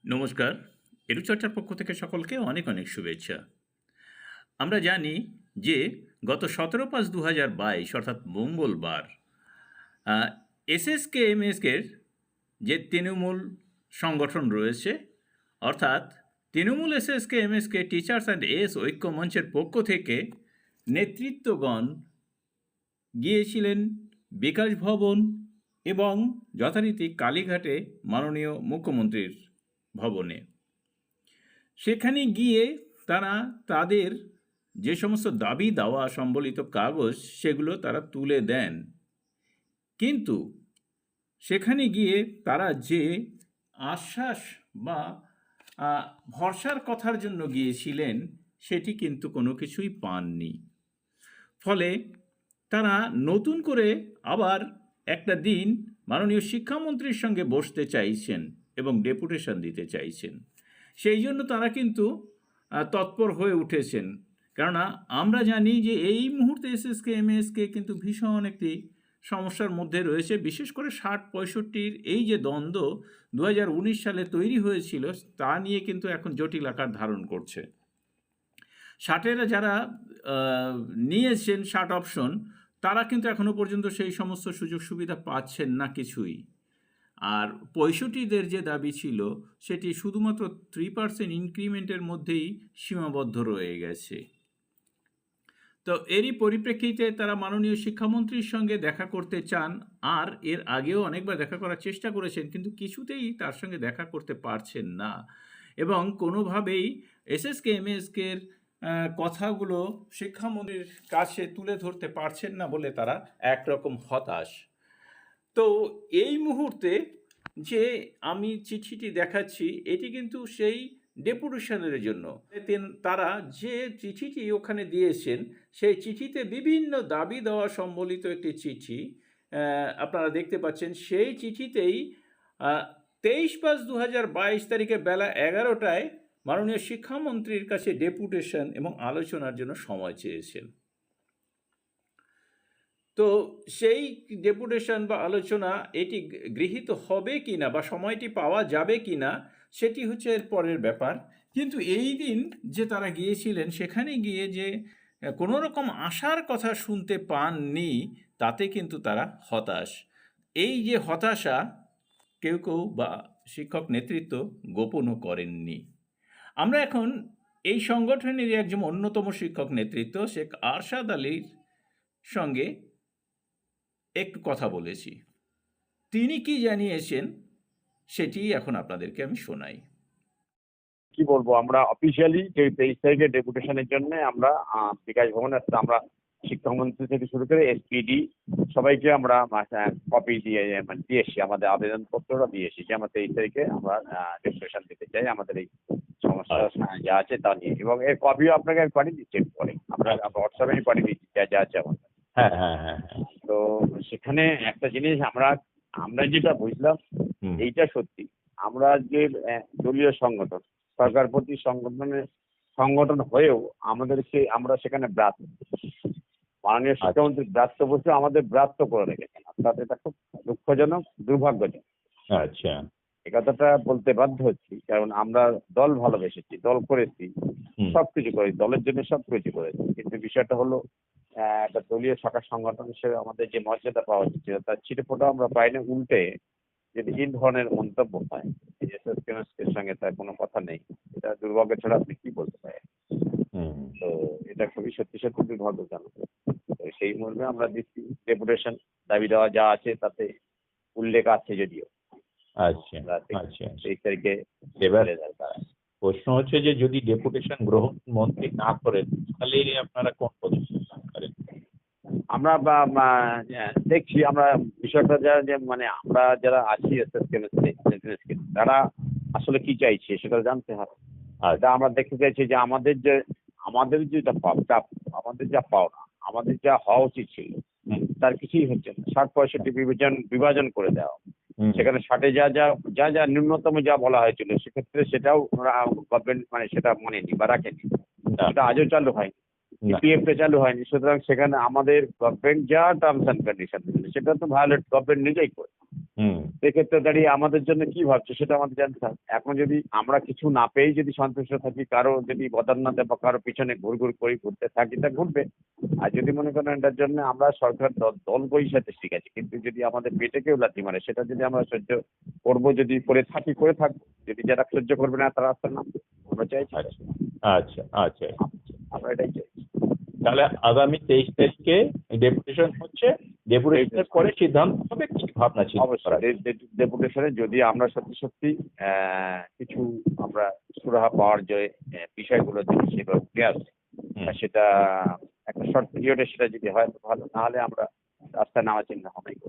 নমস্কার। এডুচর্চার পক্ষ থেকে সকলকে অনেক অনেক শুভেচ্ছা। আমরা জানি যে গত 17/5/2022 অর্থাৎ মঙ্গলবার আ এসএসকে এমএসকের যে তৃণমূল সংগঠন রয়েছে, অর্থাৎ Trinamool SSK MSK teachers and S ঐক্য মঞ্চের পক্ষ থেকে নেতৃত্বগণ গিয়েছিলেন বিকাশ ভবন এবং যথারীতি কালীঘাটে মাননীয় মুখ্যমন্ত্রীর ভবনে। সেখানে গিয়ে তারা তাদের যে সমস্ত দাবি দাওয়া সম্বলিত কাগজ সেগুলো তারা তুলে দেন। কিন্তু সেখানে গিয়ে তারা যে আশ্বাস বা ভরসার কথার জন্য গিয়েছিলেন সেটি কিন্তু কোনো কিছুই পাননি। ফলে তারা নতুন করে আবার একটা দিন মাননীয় শিক্ষামন্ত্রীর সঙ্গে বসতে চাইছেন এবং ডেপুটেশন দিতে চাইছেন। সেই জন্য তারা কিন্তু তৎপর হয়ে উঠেছেন। কেননা আমরা জানি যে এই মুহূর্তে এসএসকে এমএসকে কিন্তু ভীষণ একটি সমস্যার মধ্যে রয়েছে। বিশেষ করে 60-65 এই যে দ্বন্দ্ব 2019 সালে তৈরি হয়েছিল তা নিয়ে কিন্তু এখন জটিল আকার ধারণ করছে। 60-এরা যারা নিয়েছেন 60 অপশন, তারা কিন্তু এখনও পর্যন্ত সেই সমস্ত সুযোগ সুবিধা পাচ্ছেন না কিছুই। আর 65-দের যে দাবি ছিল সেটি শুধুমাত্র 3% ইনক্রিমেন্টের মধ্যেই সীমাবদ্ধ রয়ে গেছে। তো এরই পরিপ্রেক্ষিতে তারা মাননীয় শিক্ষামন্ত্রীর সঙ্গে দেখা করতে চান, আর এর আগেও অনেকবার দেখা করার চেষ্টা করেছেন, কিন্তু কিছুতেই তার সঙ্গে দেখা করতে পারছেন না এবং কোনোভাবেই এসএসকে এমএসকের কথাগুলো শিক্ষামন্ত্রীর কাছে তুলে ধরতে পারছেন না বলে তারা একরকম হতাশ। তো এই মুহূর্তে যে আমি চিঠিটি দেখাচ্ছি এটি কিন্তু সেই ডেপুটেশনের জন্য। তারা যে চিঠিটি ওখানে দিয়েছেন সেই চিঠিতে বিভিন্ন দাবি দেওয়া সম্বলিত একটি চিঠি আপনারা দেখতে পাচ্ছেন। সেই চিঠিতেই 23/5/2022 তারিখে বেলা 11টায় মাননীয় শিক্ষামন্ত্রীর কাছে ডেপুটেশন এবং আলোচনার জন্য সময় চেয়েছেন। তো সেই ডেপুটেশন বা আলোচনা এটি গৃহীত হবে কি না বা সময়টি পাওয়া যাবে কি না সেটি হচ্ছে এর পরের ব্যাপার। কিন্তু এই দিন যে তারা গিয়েছিলেন সেখানে গিয়ে যে কোনো রকম আশার কথা শুনতে পাননি, তাতে কিন্তু তারা হতাশ। এই যে হতাশা কেউ কেউ বা শিক্ষক নেতৃত্ব গোপনও করেননি। আমরা এখন এই সংগঠনেরই একজন অন্যতম শিক্ষক নেতৃত্ব শেখ আরশাদ আলীর সঙ্গে একটু কথা বলেছি। তিনি কি জানিয়েছেন সেটি এখন আপনাদেরকে আমি শোনাই। কি বলবো, আমরা অফিসিয়ালি যে 23 তারিখে ডেপুটেশনের জন্য আমরা বিকাশ ভবনে আমরা শিক্ষামন্ত্রী থেকে শুরু করে এসপিডি সবাইকে আমরা কপি দিয়েছি, আমাদের আবেদনপত্রটা দিয়েছি যে আমরা 23 তারিখে আমরা ডেপুটেশন দিতে চাই আমাদের এই সমস্যা যা আছে তা নিয়ে, এবং এর কপিও আপনাকে পাঠিয়ে দিচ্ছি পরে, আমরা হোয়াটসঅ্যাপে পাঠিয়ে দিচ্ছি যা আছে আমাদের। হ্যাঁ হ্যাঁ হ্যাঁ হ্যাঁ। তো সেখানে একটা জিনিস আমরা যেটা বুঝলাম, এইটা সত্যি, আমরা যে দলীয় সংগঠন, সরকার প্রতি সংগঠন হয়েও আমরা সেখানে ব্রাত, মাননীয় শিক্ষামন্ত্রী ব্রাত্য বসে আমাদের ব্রাত্য করে রেখেছেন, অর্থাৎ এটা খুব দুঃখজনক, দুর্ভাগ্যজনক। আচ্ছা, এ কথাটা বলতে বাধ্য হচ্ছি, কারণ আমরা দল ভালোবেসেছি, দল করেছি, সবকিছু করেছি, দলের জন্য সবকিছু করেছি, কিন্তু বিষয়টা হলো একটা দলীয় শাখা সংগঠন হিসেবে আমাদের যে মর্যাদা পাওয়া উচিত তার ছিটেফোঁটা আমরা পাই না। উল্টে যদি এই ধরনের মন্তব্য হয়, এর সঙ্গে তার কোনো কথা নেই, এটা দুর্ভাগ্য ছাড়া আপনি কি বলতে পারেন? তো এটা খুবই সত্যি সত্যি দুর্ভাগ্যজনক। তো সেই মর্মে আমরা দিচ্ছি ডেপুটেশন, দাবি দেওয়া যা আছে তাতে উল্লেখ আছে যদিও। আচ্ছা আচ্ছা। 23 তারিখে এবার প্রশ্ন হচ্ছে যে যদি ডেপুটেশন গ্রহণ মন্ত্রী না করেন তাহলে আপনারা কোন পদক্ষেপ করেন? আমরা দেখছি, আমরা বিষয়টা যে আমরা যারা আছি তারা আসলে কি চাইছে সেটা জানতে হবে। এটা আমরা দেখতে চাইছি যে আমাদের যেটা আমাদের যা পাওনা, আমাদের যা হওয়া উচিত ছিল তার কিছুই হচ্ছে না। 60-65 বিভাজন করে দেওয়া, সেখানে 60-এ যা ন্যূনতম যা বলা হয়েছিল সেক্ষেত্রে সেটাও গভর্নমেন্ট সেটা মানেনি বা রাখেনি, সেটা আজও চালু হয়নি, পিএফটা চালু হয়নি। সুতরাং সেখানে আমাদের গভর্নমেন্ট যা টার্মস অ্যান্ড কন্ডিশন সেটা তো ভায়োলেট গভর্নমেন্ট নিজেই করে। হুম। সেক্ষেত্রে দাঁড়িয়ে আমাদের জন্য কি ভাবছে সেটা আমাদের জানতে হবে। এখন যদি আমরা কিছু না পেয়েই যদি সন্তুষ্ট থাকি, কারো যদি বদান্যতা বা কারো পিছনে ঘুরঘুর করে ঘুরতে থাকি, তা ঘুরবে। আর যদি মনে করেন এটার জন্য আমরা সরকার দল বহিষ্কার ঠিক আছে, কিন্তু যদি আমাদের পেটে কেউ লাথি মারে সেটা যদি আমরা সহ্য করবো, যদি করে থাকি করে থাকবো, যদি যারা সহ্য করবে না তারা রাস্তার নামবে। আমরা চাইছি আচ্ছা আচ্ছা আচ্ছা। আমরা এটাই চাইছি। তাহলে আগামী 23 তারিখে ডেপুটেশন হচ্ছে, ডেপুটেশনের পরে সিদ্ধান্ত হবে, কি ভাবনা চিন্তা করা অবশ্যই ডেপুটেশনে যদি আমরা সত্যি সত্যি কিছু আমরা সুরাহা পাওয়ার যে বিষয়গুলো যদি সেগুলো উঠে আসে, সেটা একটা শর্ট পিরিয়ডে সেটা যদি হয় তো ভালো, নাহলে আমরা রাস্তায় নামার চিন্তা ভাবনাই